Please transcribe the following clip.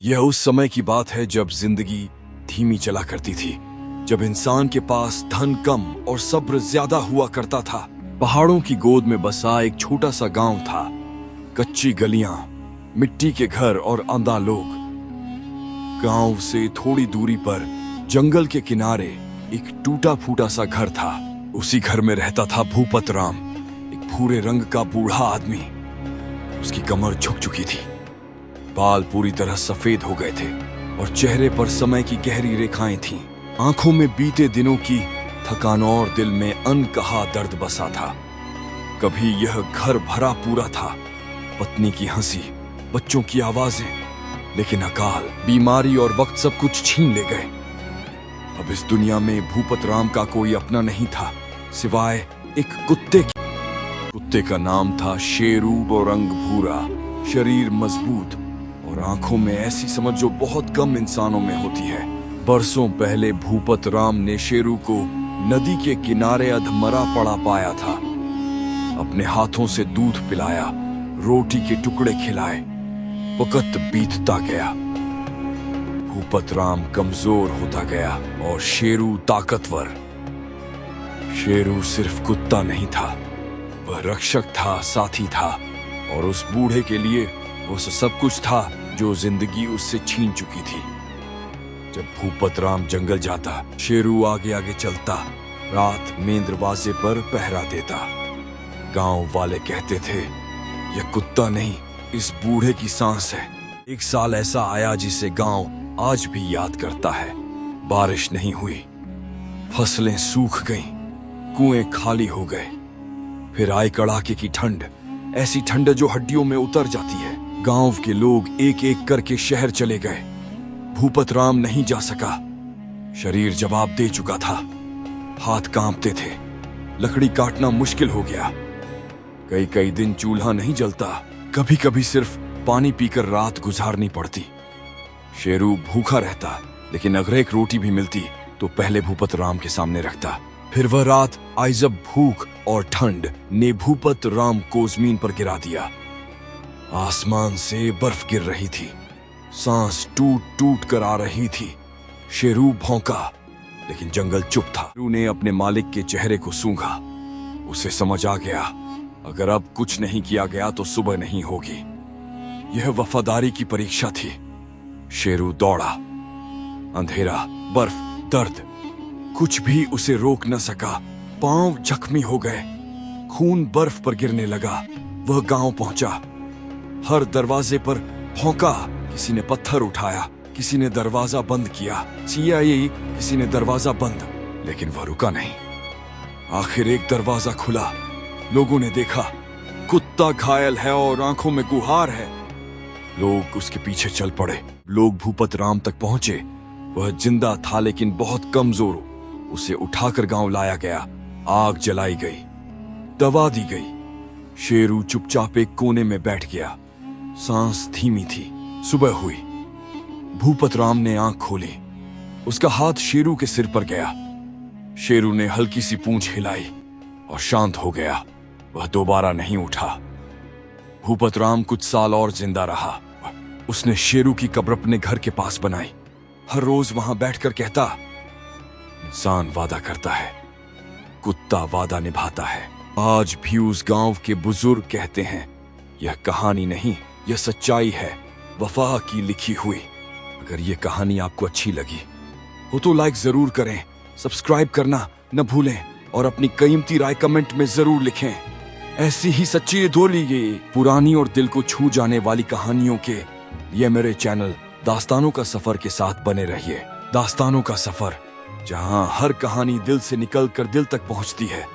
यह उस समय की बात है जब जिंदगी धीमी चला करती थी, जब इंसान के पास धन कम और सब्र ज्यादा हुआ करता था। पहाड़ों की गोद में बसा एक छोटा सा गांव था। कच्ची गलियां, मिट्टी के घर और अंधा लोग। गांव से थोड़ी दूरी पर जंगल के किनारे एक टूटा फूटा सा घर था। उसी घर में रहता था भूपत राम, एक भूरे रंग का बूढ़ा आदमी। उसकी कमर झुक चुकी थी, बाल पूरी तरह सफेद हो गए थे और चेहरे पर समय की गहरी रेखाएं थीं। आंखों में बीते दिनों की थकान और दिल में अनकहा दर्द बसा था। कभी यह घर भरा पूरा था, पत्नी की हंसी, बच्चों की आवाजें, लेकिन अकाल, बीमारी और वक्त सब कुछ छीन ले गए। अब इस दुनिया में भूपत राम का कोई अपना नहीं था, सिवाय एक कुत्ते की। कुत्ते का नाम था शेरू और रंग भूरा, शरीर मजबूत और आंखों में ऐसी समझ जो बहुत कम इंसानों में होती है। बरसों पहले भूपत राम ने शेरू को नदी के किनारे अधमरा पड़ा पाया था। अपने हाथों से दूध पिलाया, रोटी के टुकड़े खिलाए। वक्त बीतता गया, भूपत राम कमजोर होता गया और शेरू ताकतवर। शेरू सिर्फ कुत्ता नहीं था, वह रक्षक था, साथी था और उस बूढ़े के लिए वो सब कुछ था जो जिंदगी उससे छीन चुकी थी। जब भूपत राम जंगल जाता, शेरू आगे आगे चलता, रात में दरवाजे पर पहरा देता। गांव वाले कहते थे, यह कुत्ता नहीं, इस बूढ़े की सांस है। एक साल ऐसा आया जिसे गांव आज भी याद करता है। बारिश नहीं हुई, फसलें सूख गईं, कुएं खाली हो गए। फिर आई कड़ाके की ठंड, ऐसी ठंड जो हड्डियों में उतर जाती है। गांव के लोग एक एक करके शहर चले गए। भूपत राम नहीं जा सका, शरीर जवाब दे चुका था, हाथ कांपते थे, लकड़ी काटना मुश्किल हो गया। कई कई दिन चूल्हा नहीं जलता, कभी कभी सिर्फ पानी पीकर रात गुजारनी पड़ती। शेरू भूखा रहता, लेकिन अगर एक रोटी भी मिलती तो पहले भूपत राम के सामने रखता। फिर वह रात आई जब भूख और ठंड ने भूपत राम को जमीन पर गिरा दिया। आसमान से बर्फ गिर रही थी, सांस टूट टूट कर आ रही थी। शेरू भौंका, लेकिन जंगल चुप था। शेरू ने अपने मालिक के चेहरे को सूंघा। उसे समझ आ गया, अगर अब कुछ नहीं किया गया तो सुबह नहीं होगी। यह वफादारी की परीक्षा थी। शेरू दौड़ा, अंधेरा, बर्फ, दर्द, कुछ भी उसे रोक न सका। पांव जख्मी हो गए, खून बर्फ पर गिरने लगा। वह गांव पहुंचा, हर दरवाजे पर भौंका। किसी ने पत्थर उठाया, किसी ने दरवाजा बंद किया, किसी ने दरवाजा बंद, लेकिन वह रुका नहीं। आखिर एक दरवाजा खुला। लोगों ने देखा, कुत्ता घायल है और आंखों में गुहार है। लोग उसके पीछे चल पड़े। लोग भूपत राम तक पहुंचे। वह जिंदा था लेकिन बहुत कमजोर। उसे उठाकर गांव लाया गया, आग जलाई गई, दवा दी गई। शेरू चुपचाप एक कोने में बैठ गया, सांस धीमी थी। सुबह हुई, भूपत राम ने आंख खोली। उसका हाथ शेरू के सिर पर गया। शेरू ने हल्की सी पूंछ हिलाई और शांत हो गया। वह दोबारा नहीं उठा। भूपत राम कुछ साल और जिंदा रहा। उसने शेरू की कब्र अपने घर के पास बनाई। हर रोज वहां बैठकर कहता, इंसान वादा करता है, कुत्ता वादा निभाता है। आज भी उस गांव के बुजुर्ग कहते हैं, यह कहानी नहीं, यह सच्चाई है, वफा की लिखी हुई। अगर यह कहानी आपको अच्छी लगी हो तो लाइक जरूर करें, सब्सक्राइब करना न भूलें और अपनी कीमती राय कमेंट में जरूर लिखें। ऐसी ही सच्ची धोली पुरानी और दिल को छू जाने वाली कहानियों के लिए मेरे चैनल दास्तानों का सफर के साथ बने रहिए। दास्तानों का सफर, जहां हर कहानी दिल से निकल कर दिल तक पहुंचती है।